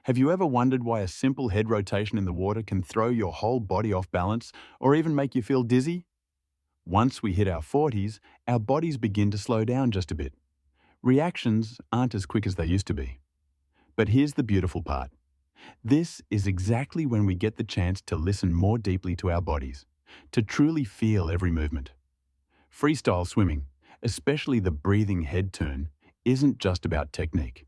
Have you ever wondered why a simple head rotation in the water can throw your whole body off balance or even make you feel dizzy? Once we hit our 40s, our bodies begin to slow down just a bit. Reactions aren't as quick as they used to be. But here's the beautiful part. This is exactly when we get the chance to listen more deeply to our bodies, to truly feel every movement. Freestyle swimming, especially the breathing head turn, isn't just about technique.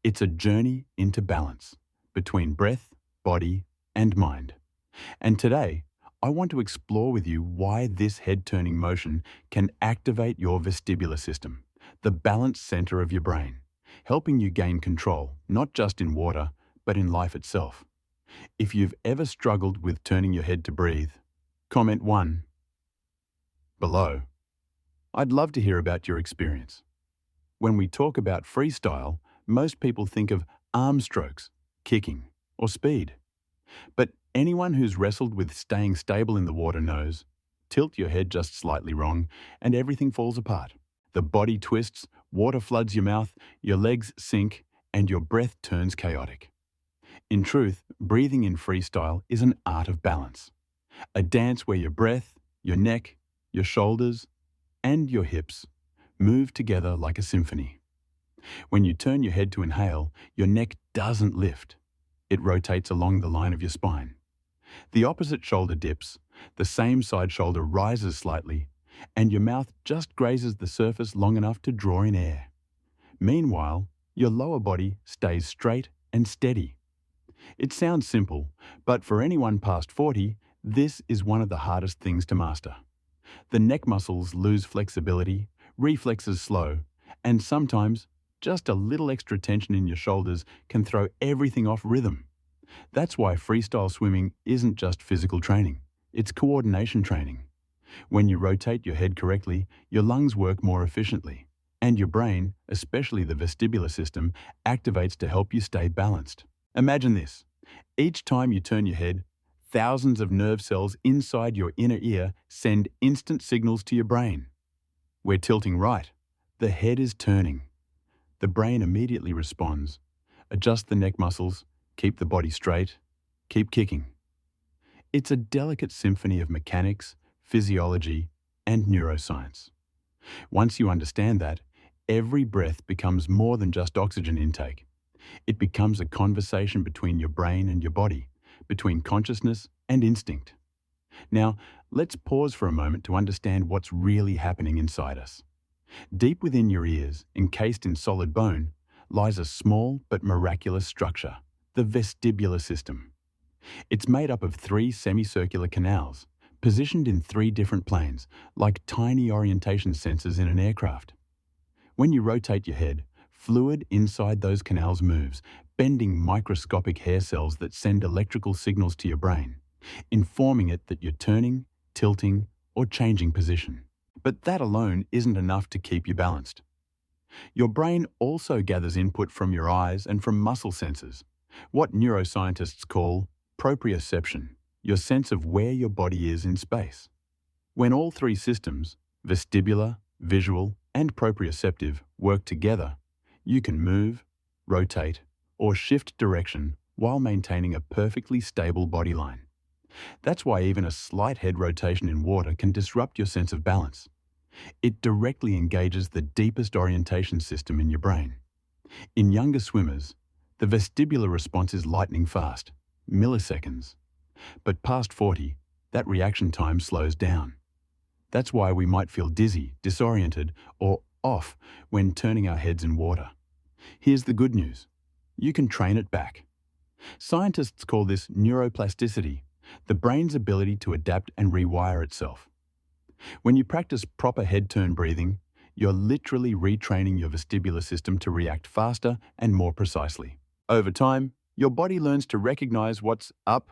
It's a journey into balance between breath, body, and mind. And today, I want to explore with you why this head-turning motion can activate your vestibular system, the balance center of your brain, helping you gain control, not just in water, but in life itself. If you've ever struggled with turning your head to breathe, comment 1 below. I'd love to hear about your experience. When we talk about freestyle, most people think of arm strokes, kicking, or speed. But anyone who's wrestled with staying stable in the water knows, tilt your head just slightly wrong and everything falls apart. The body twists, water floods your mouth, your legs sink, and your breath turns chaotic. In truth, breathing in freestyle is an art of balance. A dance where your breath, your neck, your shoulders, and your hips move together like a symphony. When you turn your head to inhale, your neck doesn't lift. It rotates along the line of your spine. The opposite shoulder dips, the same side shoulder rises slightly, and your mouth just grazes the surface long enough to draw in air. Meanwhile, your lower body stays straight and steady. It sounds simple, but for anyone past 40, this is one of the hardest things to master. The neck muscles lose flexibility, reflexes slow, and sometimes just a little extra tension in your shoulders can throw everything off rhythm. That's why freestyle swimming isn't just physical training, it's coordination training. When you rotate your head correctly, your lungs work more efficiently, and your brain, especially the vestibular system, activates to help you stay balanced. Imagine this. Each time you turn your head, thousands of nerve cells inside your inner ear send instant signals to your brain. We're tilting right. The head is turning. The brain immediately responds. Adjust the neck muscles, keep the body straight, keep kicking. It's a delicate symphony of mechanics, physiology, and neuroscience. Once you understand that, every breath becomes more than just oxygen intake. It becomes a conversation between your brain and your body, between consciousness and instinct. Now, let's pause for a moment to understand what's really happening inside us. Deep within your ears, encased in solid bone, lies a small but miraculous structure, the vestibular system. It's made up of 3 semicircular canals, positioned in 3 different planes, like tiny orientation sensors in an aircraft. When you rotate your head, fluid inside those canals moves, bending microscopic hair cells that send electrical signals to your brain, informing it that you're turning, tilting, or changing position. But that alone isn't enough to keep you balanced. Your brain also gathers input from your eyes and from muscle sensors, what neuroscientists call proprioception, your sense of where your body is in space. When all 3 systems, vestibular, visual, and proprioceptive, work together, you can move, rotate, or shift direction while maintaining a perfectly stable body line. That's why even a slight head rotation in water can disrupt your sense of balance. It directly engages the deepest orientation system in your brain. In younger swimmers, the vestibular response is lightning fast, milliseconds. But past 40, that reaction time slows down. That's why we might feel dizzy, disoriented, or off when turning our heads in water. Here's the good news. You can train it back. Scientists call this neuroplasticity, the brain's ability to adapt and rewire itself. When you practice proper head-turn breathing, you're literally retraining your vestibular system to react faster and more precisely. Over time, your body learns to recognize what's up,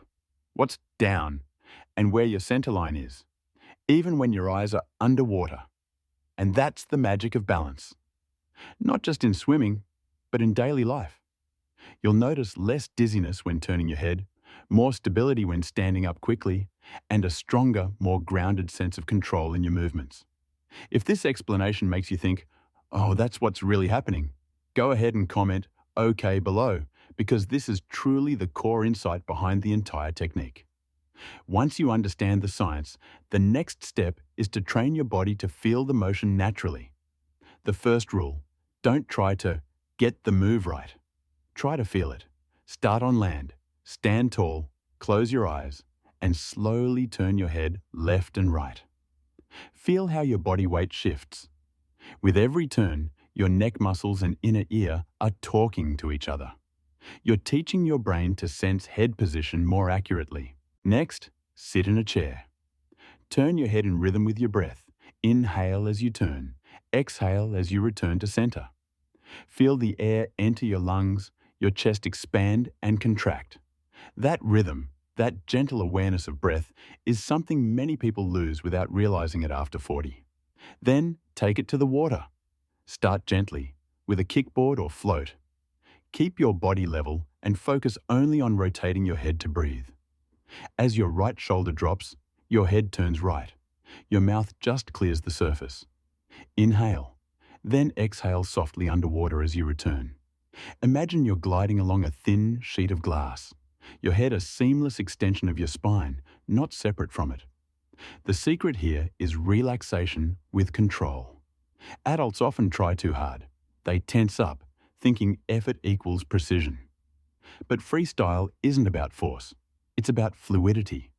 what's down, and where your center line is, even when your eyes are underwater. And that's the magic of balance. Not just in swimming, but in daily life. You'll notice less dizziness when turning your head, more stability when standing up quickly, and a stronger, more grounded sense of control in your movements. If this explanation makes you think, oh, that's what's really happening, go ahead and comment OK below, because this is truly the core insight behind the entire technique. Once you understand the science, the next step is to train your body to feel the motion naturally. The first rule: don't try to get the move right. Try to feel it. Start on land, stand tall, close your eyes, and slowly turn your head left and right. Feel how your body weight shifts. With every turn, your neck muscles and inner ear are talking to each other. You're teaching your brain to sense head position more accurately. Next, sit in a chair. Turn your head in rhythm with your breath. Inhale as you turn. Exhale as you return to center. Feel the air enter your lungs, your chest expand and contract. That rhythm, that gentle awareness of breath, is something many people lose without realizing it after 40. Then, take it to the water. Start gently, with a kickboard or float. Keep your body level and focus only on rotating your head to breathe. As your right shoulder drops, your head turns right. Your mouth just clears the surface. Inhale, then exhale softly underwater as you return. Imagine you're gliding along a thin sheet of glass. Your head a seamless extension of your spine, not separate from it. The secret here is relaxation with control. Adults often try too hard. They tense up, thinking effort equals precision. But freestyle isn't about force. It's about fluidity.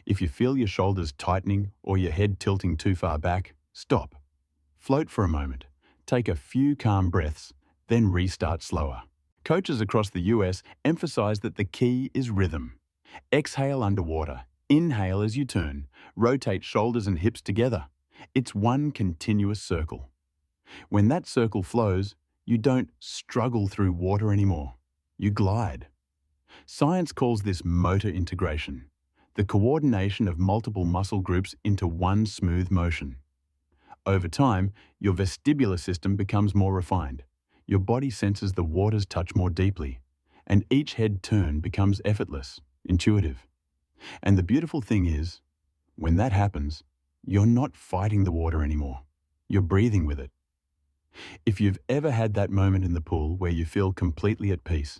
If you feel your shoulders tightening or your head tilting too far back, stop. Float for a moment. Take a few calm breaths, then restart slower. Coaches across the US emphasize that the key is rhythm. Exhale underwater. Inhale as you turn. Rotate shoulders and hips together. It's one continuous circle. When that circle flows, you don't struggle through water anymore. You glide. Science calls this motor integration, the coordination of multiple muscle groups into one smooth motion. Over time, your vestibular system becomes more refined. Your body senses the water's touch more deeply, and each head turn becomes effortless, intuitive. And the beautiful thing is, when that happens, you're not fighting the water anymore. You're breathing with it. If you've ever had that moment in the pool where you feel completely at peace,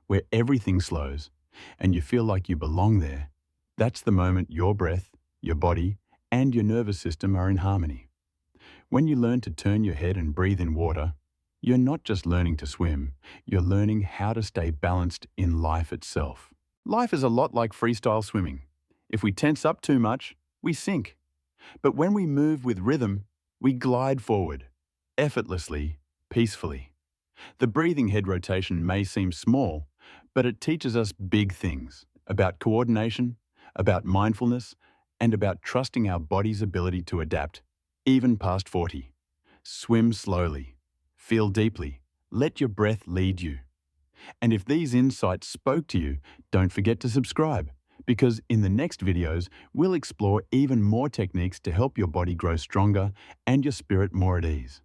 where everything slows, and you feel like you belong there, that's the moment your breath, your body, and your nervous system are in harmony. When you learn to turn your head and breathe in water, you're not just learning to swim, you're learning how to stay balanced in life itself. Life is a lot like freestyle swimming. If we tense up too much, we sink. But when we move with rhythm, we glide forward, effortlessly, peacefully. The breathing head rotation may seem small, but it teaches us big things about coordination, about mindfulness, and about trusting our body's ability to adapt, even past 40. Swim slowly, feel deeply, let your breath lead you. And if these insights spoke to you, don't forget to subscribe, because in the next videos, we'll explore even more techniques to help your body grow stronger and your spirit more at ease.